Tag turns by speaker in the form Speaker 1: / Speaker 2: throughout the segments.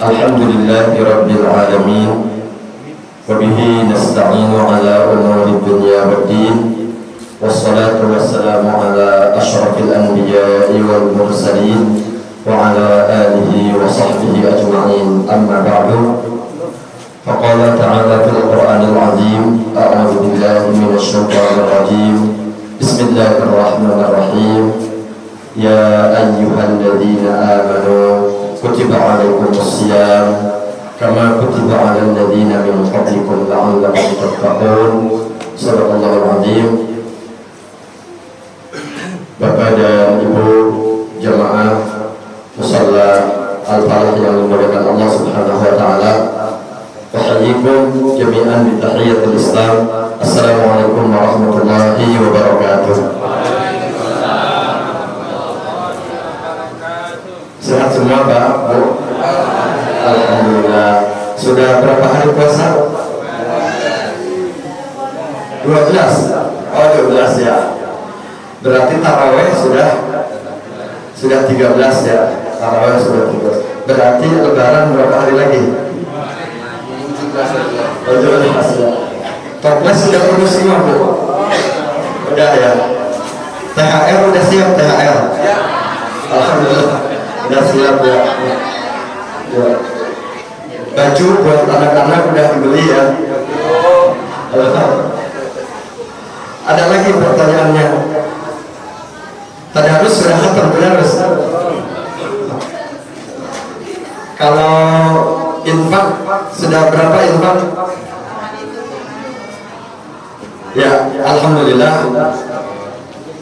Speaker 1: Alhamdulillahi Rabbil Alamin. Wabihi nasta'inu ala umuri dunya waddin. Wassalatu wassalamu ala ashrafil anbiya'i wal mursalin wa ala alihi wa sahbihi ajma'in. Amma ba'du. Faqala ta'ala fil Qur'anil azim. A'udzu billahi minasy syaithanir rajim. Bismillahirrahmanirrahim. Ya ayyuhalladzina amanu kutiba 'alaikumusiyam kama kutiba 'alal ladzina min qablikum la'allakum tattaqun. Shadaqallahul 'azim. Bapak dan Ibu jamaah musalla Al-Falah yang dimuliakan Allah Subhanahu wa taala. Ahyikum jami'an bi tahiyyatil Islam. Assalamualaikum warahmatullahi wabarakatuh. Sehat semua Pak, Bu? Alhamdulillah. Sudah berapa hari puasa? 12. Oh 12 ya. Berarti taraweh sudah 13 ya. Taraweh sudah 13. Berarti lebaran berapa hari lagi? 17 ya. Toples sudah urus semua Bu? Udah ya. THR udah siap THR? Ya. Alhamdulillah. Udah siap ya. Baju buat anak-anak udah dibeli ya. Ada lagi pertanyaannya. Tadarus sudah khatam tadarus. Kalau infak sudah berapa infak? Ya, alhamdulillah.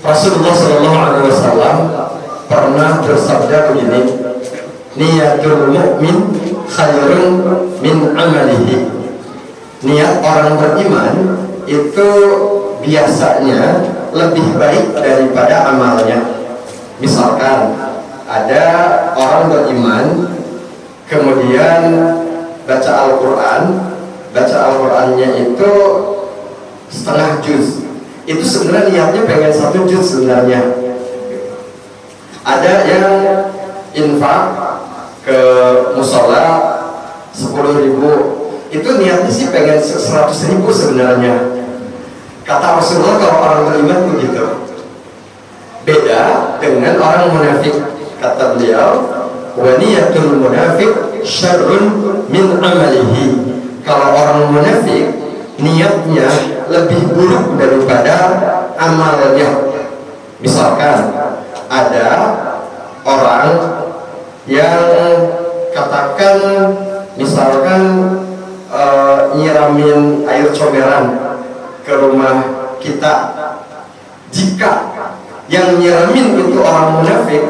Speaker 1: Rasulullah SAW pernah bersabda begini, niyatul mu'min khairun min amalihi. Niat orang beriman itu biasanya lebih baik daripada amalnya. Misalkan ada orang beriman kemudian baca Al-Qur'annya itu setengah juz. Itu sebenarnya niatnya pengen 1 juz sebenarnya. Ada yang infak ke musola 10.000, itu niatnya sih pengen 100.000 sebenarnya. Kata Rasulullah kalau orang beriman begitu. Beda dengan orang munafik. Kata beliau, wa niyatul munafiq syarrun min amalihi. Kalau orang munafik niatnya lebih buruk daripada amalnya. Misalkan ada orang yang katakan misalkan nyiramin air comberan ke rumah kita. Jika yang nyiramin itu orang munafik,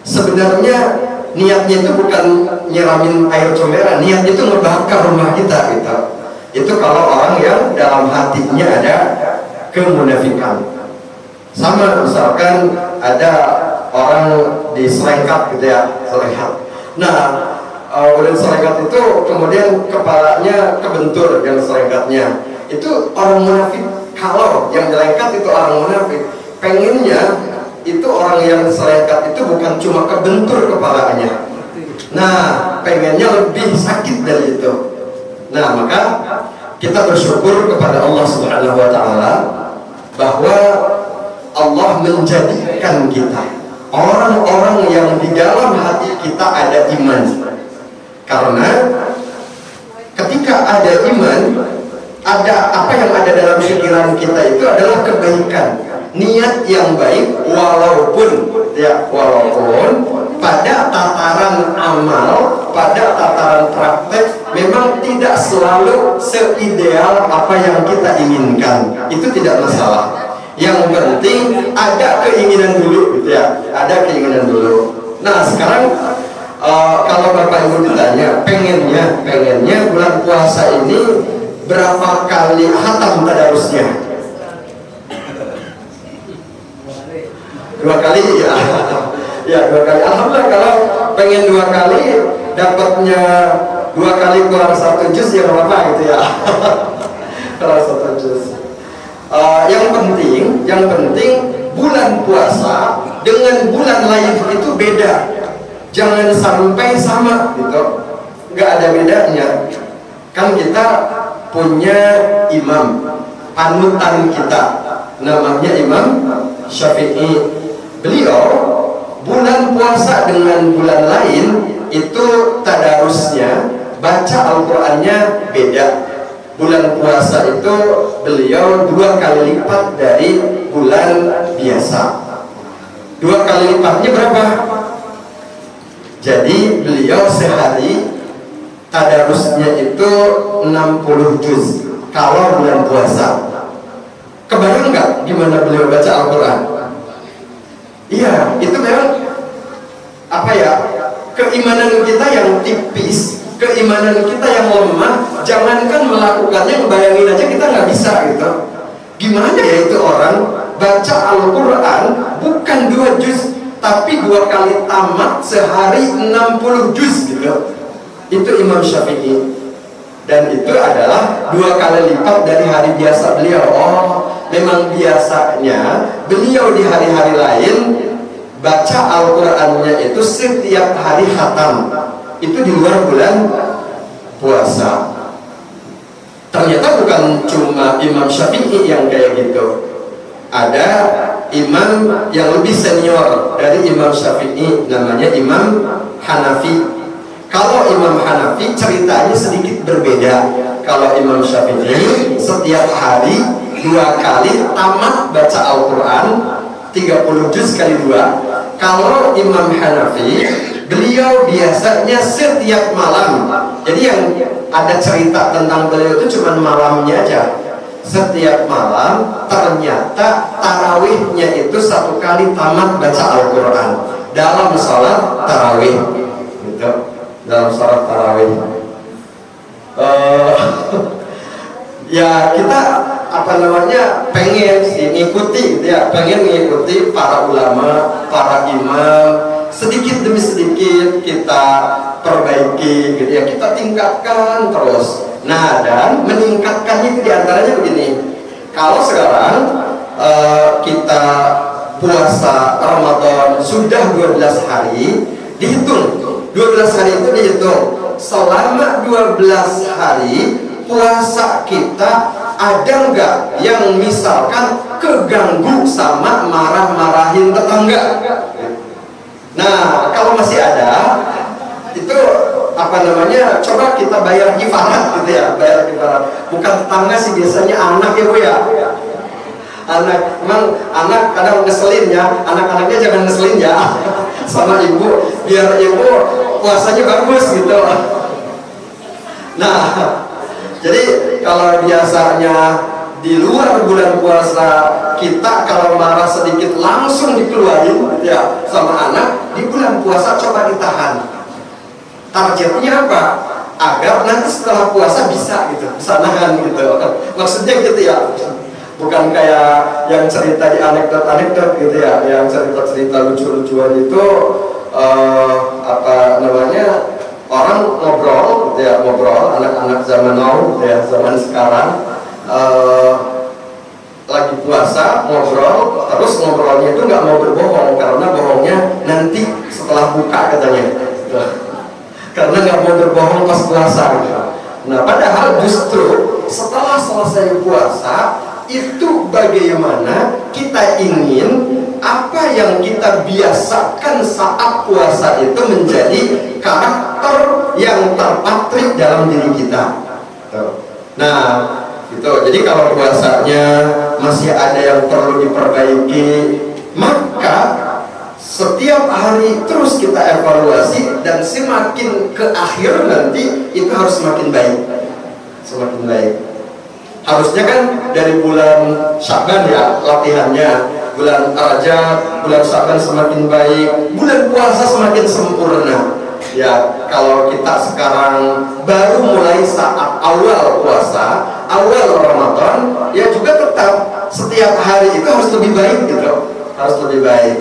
Speaker 1: sebenarnya niatnya itu bukan nyiramin air comberan, niatnya itu ngebakar rumah kita gitu. Itu kalau orang yang dalam hatinya ada kemunafikan. Sama misalkan ada orang di Selengkat gitu ya, Selengkat. Nah, udah Selengkat itu kemudian kepalanya kebentur yang Selengkatnya. Itu orang munafik. Kalau yang Selengkat itu orang munafik, pengennya itu orang yang Selengkat itu bukan cuma kebentur kepalanya. Nah, pengennya lebih sakit dari itu. Nah, maka kita bersyukur kepada Allah Subhanahu wa taala bahwa Allah menjadikan kita orang-orang yang di dalam hati kita ada iman. Karena ketika ada iman, ada apa yang ada dalam pikiran kita itu adalah kebaikan, niat yang baik, walaupun pada tataran amal, pada tataran praktek memang tidak selalu seideal apa yang kita inginkan. Itu tidak masalah. Yang penting ada keinginan dulu gitu ya, ada keinginan dulu. Nah sekarang kalau Bapak Ibu ditanya pengennya bulan puasa ini berapa kali khatam tadarusnya? 2 kali ya. Ya 2 kali. Alhamdulillah kalau pengen 2 kali dapatnya 2 kali kurang 1 juz ya apa gitu ya. Kurang 1 juz. Yang penting bulan puasa dengan bulan lain itu beda. Jangan sampai sama gitu. nggak ada bedanya. Kan kita punya imam panutan kita, namanya Imam Syafi'i. Beliau bulan puasa dengan bulan lain itu tadarusnya, baca Al-Qur'annya beda. Bulan puasa itu beliau 2 kali lipat dari bulan biasa. 2 kali lipatnya berapa? Jadi beliau sehari tadarusnya itu 60 juz kalau bulan puasa. Kebayang nggak gimana beliau baca Al-Quran? Iya, itu memang apa ya, keimanan kita yang tipis, keimanan kita yang lemah. Jangankan melakukannya, ngebayangin aja kita nggak bisa gitu. Gimana ya itu orang baca Al-Quran bukan 2 juz, tapi 2 kali tamat sehari 60 juz gitu. Itu Imam Syafi'i. Dan itu adalah 2 kali lipat dari hari biasa beliau. Oh, memang biasanya beliau di hari-hari lain baca Al-Qur'annya itu setiap hari khatam. Itu di luar bulan puasa. Ternyata bukan cuma Imam Syafi'i yang kayak gitu. Ada imam yang lebih senior dari Imam Syafi'i, namanya Imam Hanafi. Kalau Imam Hanafi ceritanya sedikit berbeda. Kalau Imam Syafi'i setiap hari 2 kali tamat baca Al-Quran 30 juz kali 2. Kalau Imam Hanafi beliau biasanya setiap malam. Jadi yang ada cerita tentang beliau itu cuma malamnya aja. Setiap malam ternyata tarawihnya itu 1 kali tamat baca Al-Quran dalam sholat tarawih gitu. Dalam sholat tarawih ya kita apa namanya pengen sih ngikuti gitu ya, pengen mengikuti para ulama, para imam, sedikit demi sedikit kita perbaiki gitu ya, kita tingkatkan terus. Nah, dan meningkatkannya itu diantaranya begini. Kalau sekarang kita puasa Ramadan sudah 12 hari, dihitung 12 hari itu dihitung. Selama 12 hari puasa kita ada nggak yang misalkan keganggu sama marah-marahin tetangga? Nah, kalau masih ada, itu apa namanya, coba kita bayar kifarat gitu ya, bayar kifarat. Bukan tetangga sih, biasanya anak ya Bu ya. Anak, emang anak kadang ngeselin ya, anak-anaknya jangan ngeselin ya sama ibu, biar ibu puasanya bagus gitu. Nah, jadi kalau biasanya di luar bulan puasa kita kalau marah sedikit langsung dikeluarin ya sama anak, di bulan puasa coba ditahan. Targetnya apa? Agar nanti setelah puasa bisa gitu, bisa nahan gitu. Maksudnya gitu ya. Bukan kayak yang cerita di anekdot-anekdot gitu ya, yang cerita-cerita lucu-lucuan itu apa namanya, orang ngobrol gitu ya, ngobrol anak-anak zaman now gitu ya, zaman sekarang lagi puasa ngobrol, terus ngobrolnya itu nggak mau berbohong karena bohongnya nanti setelah buka katanya gitu. Karena nggak mau berbohong pas puasa gitu. Nah, padahal justru setelah selesai puasa itu bagaimana kita ingin apa yang kita biasakan saat puasa itu menjadi karakter yang terpatrik dalam diri kita. Nah, gitu. Jadi kalau puasanya masih ada yang perlu diperbaiki, maka setiap hari terus kita evaluasi, dan semakin ke akhir nanti itu harus semakin baik, semakin baik. Harusnya kan dari bulan Sya'ban ya latihannya, bulan Rajab, bulan Sya'ban semakin baik, bulan puasa semakin sempurna. Ya, kalau kita sekarang baru mulai saat awal puasa, awal Ramadan, ya juga tetap setiap hari itu harus lebih baik gitu, harus lebih baik.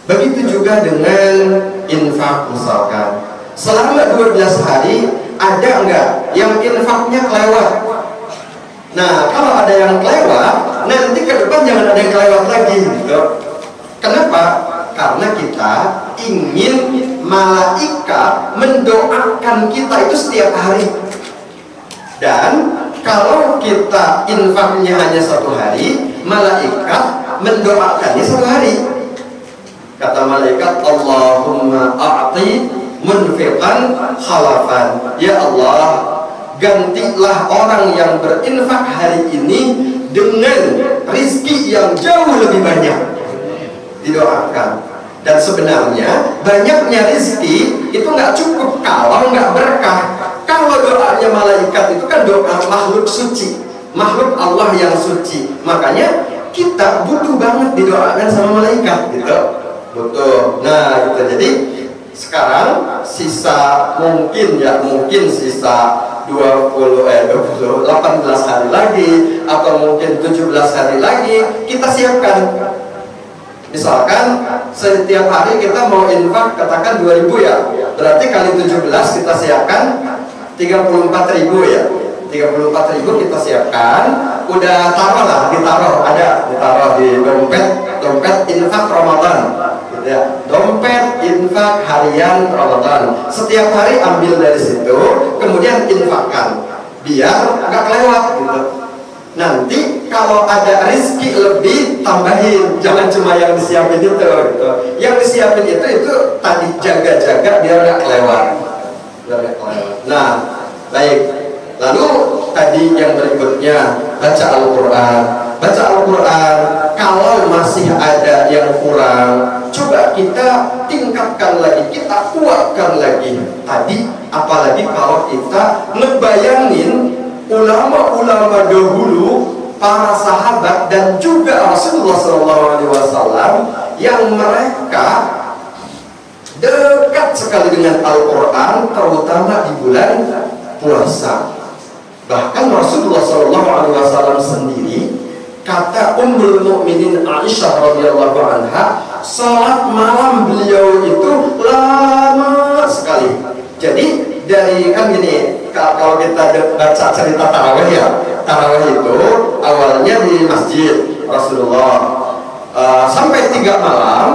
Speaker 1: Begitu juga dengan infak misalkan. Selama 12 hari ada enggak yang infaknya kelewat? Nah, kalau ada yang kelewat, nanti ke depan jangan ada yang kelewat lagi gitu. Kenapa? Karena kita ingin malaikat mendoakan kita itu setiap hari. Dan kalau kita infaknya hanya 1 hari, malaikat mendoakannya 1 hari. Kata malaikat, Allahumma a'ti munfiqan khalafan. Ya Allah, gantilah orang yang berinfak hari ini dengan rizki yang jauh lebih banyak. Didoakan. Dan sebenarnya banyaknya rizki itu nggak cukup kalau nggak berkah. Kalau doanya malaikat itu kan doa makhluk suci, makhluk Allah yang suci. Makanya kita butuh banget didoakan sama malaikat gitu. Butuh. Nah gitu. Jadi sekarang sisa mungkin sisa 18 hari lagi atau mungkin 17 hari lagi kita siapkan. Misalkan setiap hari kita mau infak katakan 2.000 ya, berarti kali 17 kita siapkan 34.000 ya. 34.000 kita siapkan, udah ditaruh di dompet infak Ramadan gitu ya. Dompet infak harian Ramadan. Setiap hari ambil dari situ, kemudian infakkan biar nggak kelewat gitu. Nanti kalau ada rezeki lebih tambahin, jangan cuma yang disiapin itu gitu. Yang disiapin itu tadi jaga-jaga biar nggak kelewat. Nah, baik. Lalu tadi yang berikutnya baca Al-Quran. Baca Al-Quran. Kalau masih ada yang kurang, coba kita tingkatkan lagi, kita kuatkan lagi. Tadi apalagi kalau kita ngebayangin ulama-ulama dahulu, para sahabat dan juga Rasulullah SAW yang mereka dekat sekali dengan Al-Quran, terutama di bulan puasa. Bahkan Rasulullah SAW sendiri, kata Ummul Mukminin Aisyah radhiyallahu anha, salat malam beliau itu lama sekali. Jadi dari kan gini, kalau kita baca cerita tarawih ya, tarawih itu awalnya di masjid Rasulullah sampai 3 malam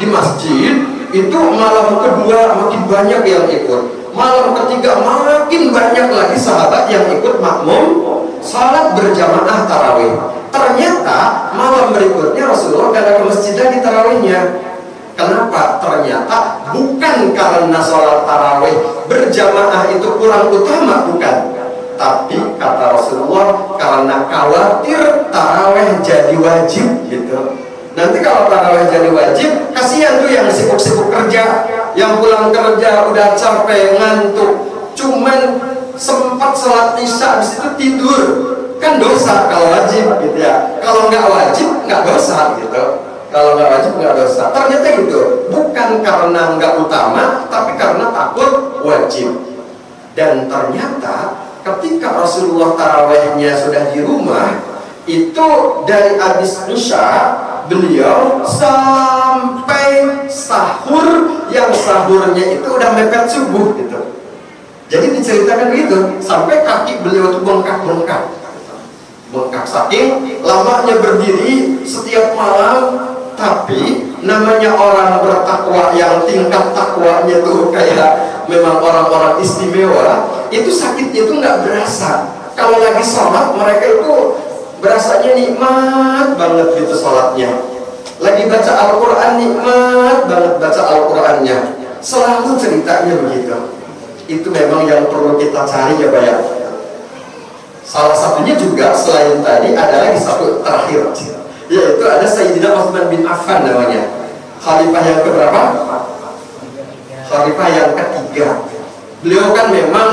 Speaker 1: di masjid. Itu malam kedua makin banyak yang ikut, malam ketiga makin banyak lagi sahabat yang ikut makmum salat berjamaah tarawih. Ternyata malam berikutnya Rasulullah gak ada ke masjid lagi tarawihnya. Kenapa? Ternyata bukan karena sholat tarawih berjamaah itu kurang utama, bukan. Tapi kata Rasulullah, karena khawatir tarawih jadi wajib gitu. Nanti kalau tarawih jadi wajib, kasihan tuh yang sibuk-sibuk kerja, yang pulang kerja udah capek, ngantuk, cuman sempat sholat isya habis itu tidur. Kan dosa kalau wajib gitu ya. Kalau nggak wajib nggak dosa gitu. Kalau nggak wajib nggak dosa. Ternyata gitu, bukan karena nggak utama, tapi karena takut wajib. Dan ternyata ketika Rasulullah tarawihnya sudah di rumah, itu dari habis isya beliau sampai sahur, yang sahurnya itu udah mepet subuh gitu. Jadi diceritakan begitu, sampai kaki beliau itu bengkak saking lamanya berdiri setiap malam. Tapi namanya orang bertakwa yang tingkat takwanya tuh kayak memang orang-orang istimewa, itu sakitnya itu nggak berasa. Kalau lagi sholat mereka itu berasanya nikmat banget gitu sholatnya. Lagi baca Al-Quran nikmat banget baca Al-Qurannya. Selalu ceritanya begitu. Itu memang yang perlu kita cari ya Pak ya. Salah satunya juga selain tadi ada lagi satu terakhir, yaitu ada Sayyidina Utsman bin Affan namanya. Khalifah yang keberapa? Khalifah yang ketiga. Beliau kan memang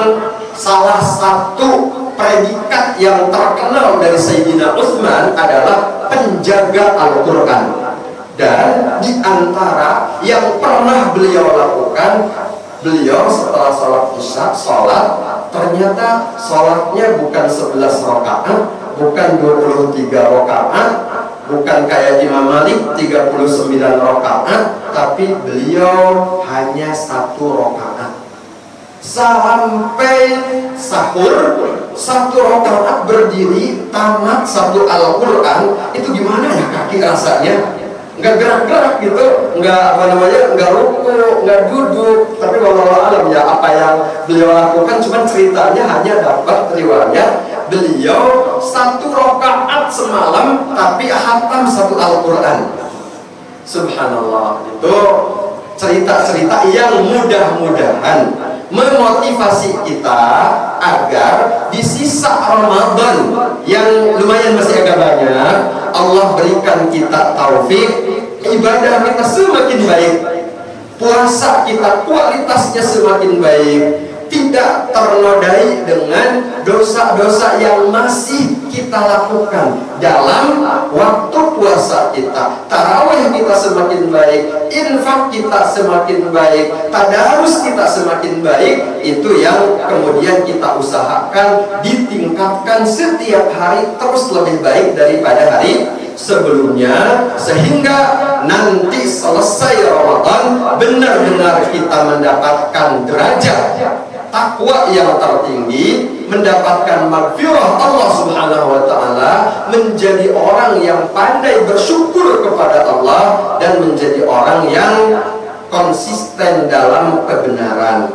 Speaker 1: salah satu predikat yang terkenal dari Sayyidina Utsman adalah penjaga Al-Quran. Dan di antara yang pernah beliau lakukan, beliau setelah sholat isya, ternyata sholatnya bukan 11 rakaat, bukan 23 rakaat, bukan kayak Imam Malik 39 rakaat, tapi beliau hanya 1 rakaat. Sampai sahur 1 rakaat berdiri tamat 1 Al-Quran. Itu gimana ya kaki rasanya? nggak gerak-gerak gitu, nggak apa namanya, nggak ruku, nggak duduk. Tapi wallahu alam ya, apa yang beliau lakukan, cuman ceritanya hanya dapat riwayat beliau 1 rakaat semalam tapi hatam 1 Al-Quran. Subhanallah. Itu cerita-cerita yang mudah-mudahan memotivasi kita agar di sisa Ramadan yang lumayan masih agak banyak, Allah berikan kita taufik, ibadah kita semakin baik, puasa kita kualitasnya semakin baik, tidak ternodai dengan dosa-dosa yang masih kita lakukan dalam waktu puasa kita. Tarawih kita semakin baik, infak kita semakin baik, tadarus kita semakin baik. Itu yang kemudian kita usahakan ditingkatkan setiap hari terus lebih baik daripada hari sebelumnya, sehingga nanti selesai Ramadan benar-benar kita mendapatkan derajat takwa yang tertinggi, mendapatkan maghfirah Allah Subhanahu wa taala, menjadi orang yang pandai bersyukur kepada Allah, dan menjadi orang yang konsisten dalam kebenaran.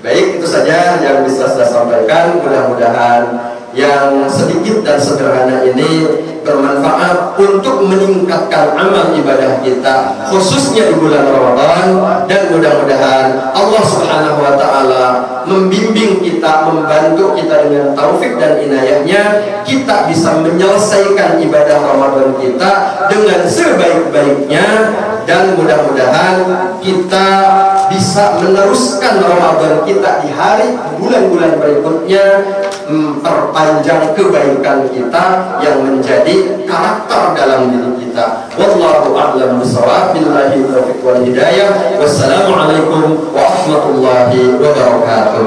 Speaker 1: Baik, itu saja yang bisa saya sampaikan. Mudah-mudahan yang sedikit dan sederhana ini bermanfaat untuk meningkatkan amal ibadah kita, khususnya di bulan Ramadan. Dan mudah-mudahan Allah Subhanahu wa ta'ala membimbing kita, membantu kita dengan taufik dan inayahnya, kita bisa menyelesaikan ibadah Ramadan kita dengan sebaik-baiknya. Dan mudah-mudahan kita bisa meneruskan Ramadan kita di hari bulan-bulan berikutnya, memperpanjang kebaikan kita yang menjadi karakter dalam diri kita. Wallahu a'lam bishawab. Billahi taufiq wal hidayah. Wassalamualaikum warahmatullahi wabarakatuh.